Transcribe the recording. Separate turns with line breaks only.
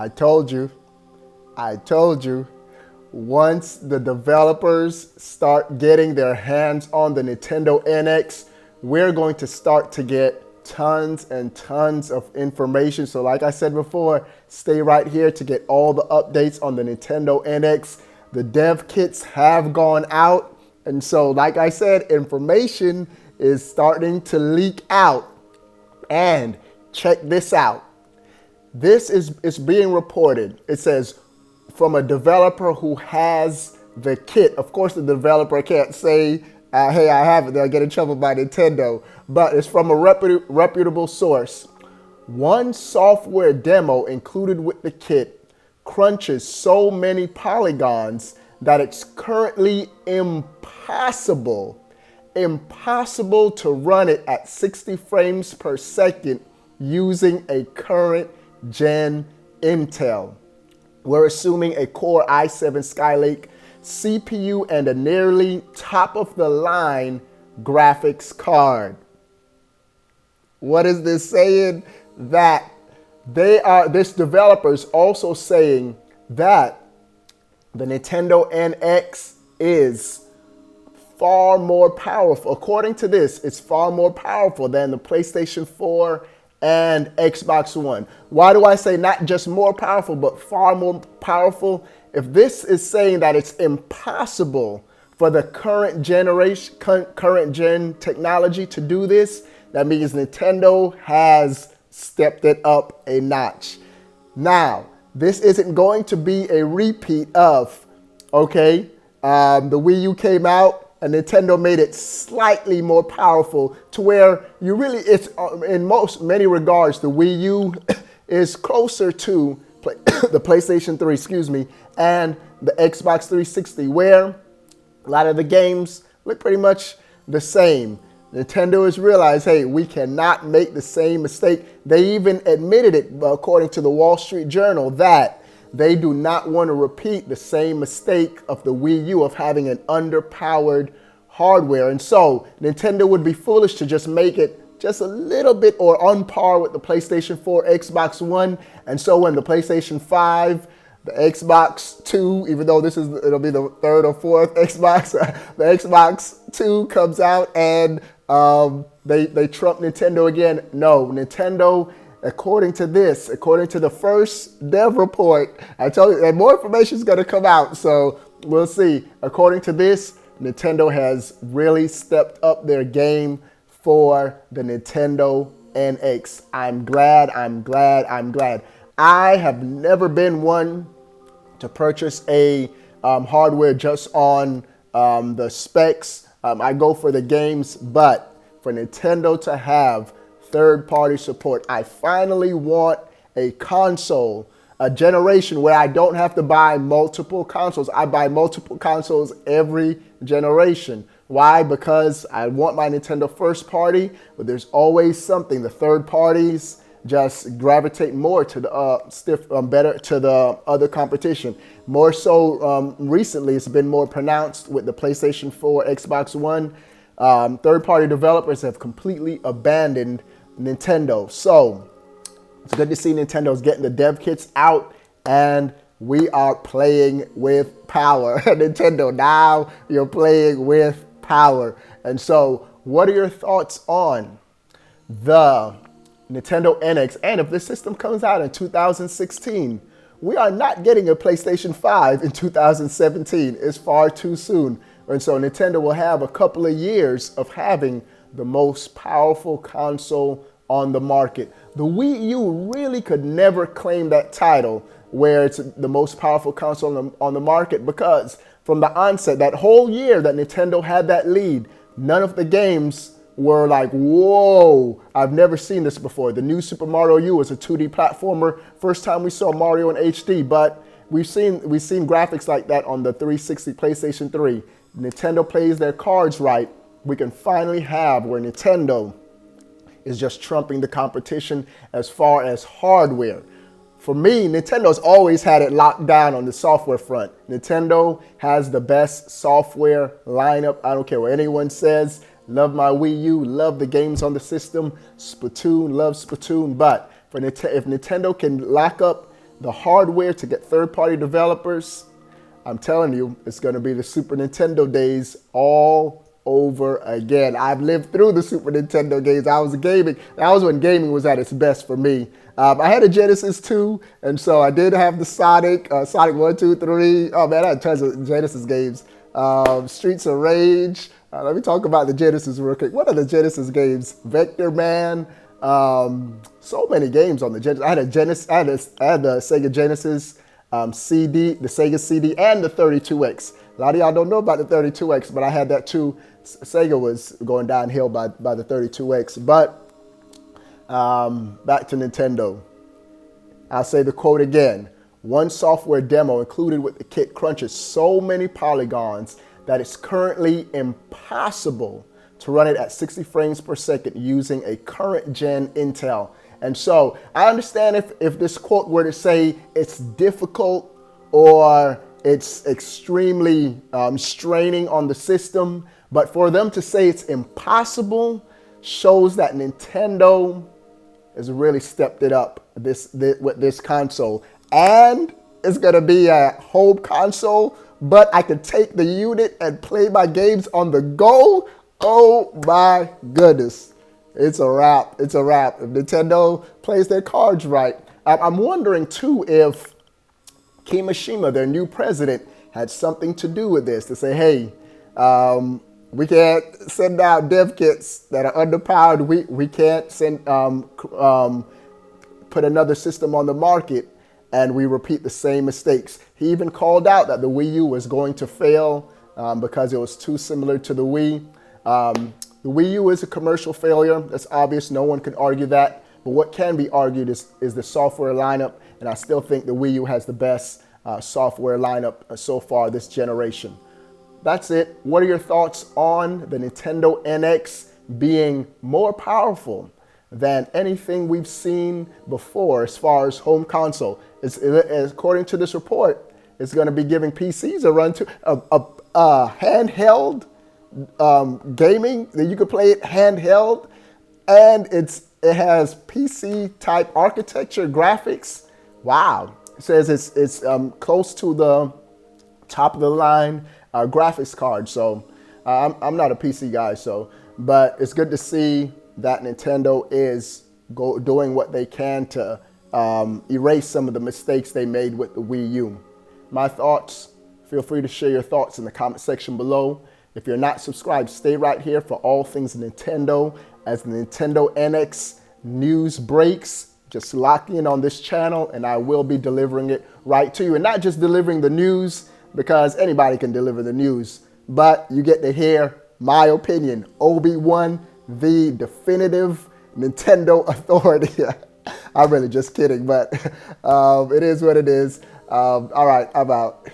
I told you. I told you. Once the developers start getting their hands on the Nintendo NX, we're going to start to get tons and tons of information. So like I said before, stay right here to get all the updates on the Nintendo NX. The dev kits have gone out. And so like I said, information is starting to leak out. And check this out. This is being reported. It says from a developer who has the kit. Of course, the developer can't say, hey, I have it. They'll get in trouble by Nintendo. But it's from a reputable source. One software demo included with the kit crunches so many polygons that it's currently impossible to run it at 60 frames per second using a current gen Intel. We're assuming a Core i7 Skylake CPU and a nearly top-of-the-line graphics card. What is this saying? That this developer is also saying that the Nintendo NX is far more powerful. According to this, it's far more powerful than the PlayStation 4 and Xbox One. Why do I say not just more powerful, but far more powerful? If this is saying that it's impossible for the current gen technology to do this, that means Nintendo has stepped it up a notch. Now, this isn't going to be a repeat of, okay, the Wii U came out, and Nintendo made it slightly more powerful to where you really, it's in many regards, the Wii U is closer to the PlayStation 3, and the Xbox 360, where a lot of the games look pretty much the same. Nintendo has realized, hey, we cannot make the same mistake. They even admitted it, according to the Wall Street Journal, that they do not want to repeat the same mistake of the Wii U of having an underpowered hardware. And so Nintendo would be foolish to just make it just a little bit or on par with the PlayStation 4, Xbox One. And so when the PlayStation 5, the Xbox 2, even though it'll be the third or fourth Xbox, the Xbox 2 comes out and they trump Nintendo again. No, Nintendo, according to the first dev report, I told you that more information is going to come out, so we'll see. According to this, Nintendo has really stepped up their game for the Nintendo NX. I'm glad. I have never been one to purchase a hardware just on the specs. I go for the games, but for Nintendo to have third-party support, I finally want a console, a generation where I don't have to buy multiple consoles. I buy multiple consoles every generation. Why? Because I want my Nintendo first party, but there's always something. The third parties just gravitate more to the better to the other competition. More so recently, it's been more pronounced with the PlayStation 4, Xbox One. Third-party developers have completely abandoned Nintendo. So it's good to see Nintendo's getting the dev kits out, and we are playing with power. Nintendo, now you're playing with power. And so what are your thoughts on the Nintendo NX? And if this system comes out in 2016, we are not getting a PlayStation 5 in 2017. It's far too soon. And so Nintendo will have a couple of years of having the most powerful console on the market. The Wii U really could never claim that title where it's the most powerful console on the market, because from the onset, that whole year that Nintendo had that lead, none of the games were like, whoa, I've never seen this before. The new Super Mario U was a 2D platformer. First time we saw Mario in HD, but we've seen graphics like that on the 360 PlayStation 3. Nintendo plays their cards right. We can finally have where Nintendo is just trumping the competition as far as hardware. For me, Nintendo's always had it locked down on the software front. Nintendo has the best software lineup. I don't care what anyone says. Love my Wii U, love the games on the system. Splatoon, love Splatoon. But if Nintendo can lock up the hardware to get third-party developers, I'm telling you, it's going to be the Super Nintendo days all over again. I've lived through the Super Nintendo days. I was gaming. That was when gaming was at its best for me. I had a Genesis 2, and so I did have the Sonic 1, 2, 3. Oh man, I had tons of Genesis games. Streets of Rage. Let me talk about the Genesis real quick. What are the Genesis games? Vector Man. So many games on the Genesis. I had the Sega Genesis CD, the Sega CD, and the 32X. A lot of y'all don't know about the 32X, but I had that too. Sega was going downhill by the 32X. But back to Nintendo. I'll say the quote again. One software demo included with the kit crunches so many polygons that it's currently impossible to run it at 60 frames per second using a current gen Intel. And so I understand if this quote were to say it's difficult or it's extremely straining on the system, but for them to say it's impossible shows that Nintendo has really stepped it up with this console. And it's gonna be a home console, but I can take the unit and play my games on the go. Oh my goodness. It's a wrap. It's a wrap. If Nintendo plays their cards right. I'm wondering too if Kimishima, their new president, had something to do with this, to say, hey, we can't send out dev kits that are underpowered. We can't send put another system on the market and we repeat the same mistakes. He even called out that the Wii U was going to fail because it was too similar to the Wii. The Wii U is a commercial failure. That's obvious. No one can argue that. But what can be argued is the software lineup. And I still think the Wii U has the best software lineup so far this generation. That's it. What are your thoughts on the Nintendo NX being more powerful than anything we've seen before as far as home console? According to this report, it's going to be giving PCs a run to a handheld gaming that you can play it handheld, and it has PC type architecture graphics. Wow. It says it's close to the top of the line graphics card. So I'm not a PC guy, but it's good to see that Nintendo is doing what they can to erase some of the mistakes they made with the Wii U. My thoughts, feel free to share your thoughts in the comment section below. If you're not subscribed, stay right here for all things Nintendo. As the Nintendo NX news breaks, just lock in on this channel and I will be delivering it right to you. And not just delivering the news, because anybody can deliver the news, but you get to hear my opinion. OBe1, the definitive Nintendo authority. I'm really just kidding, but it is what it is. All right, I'm out.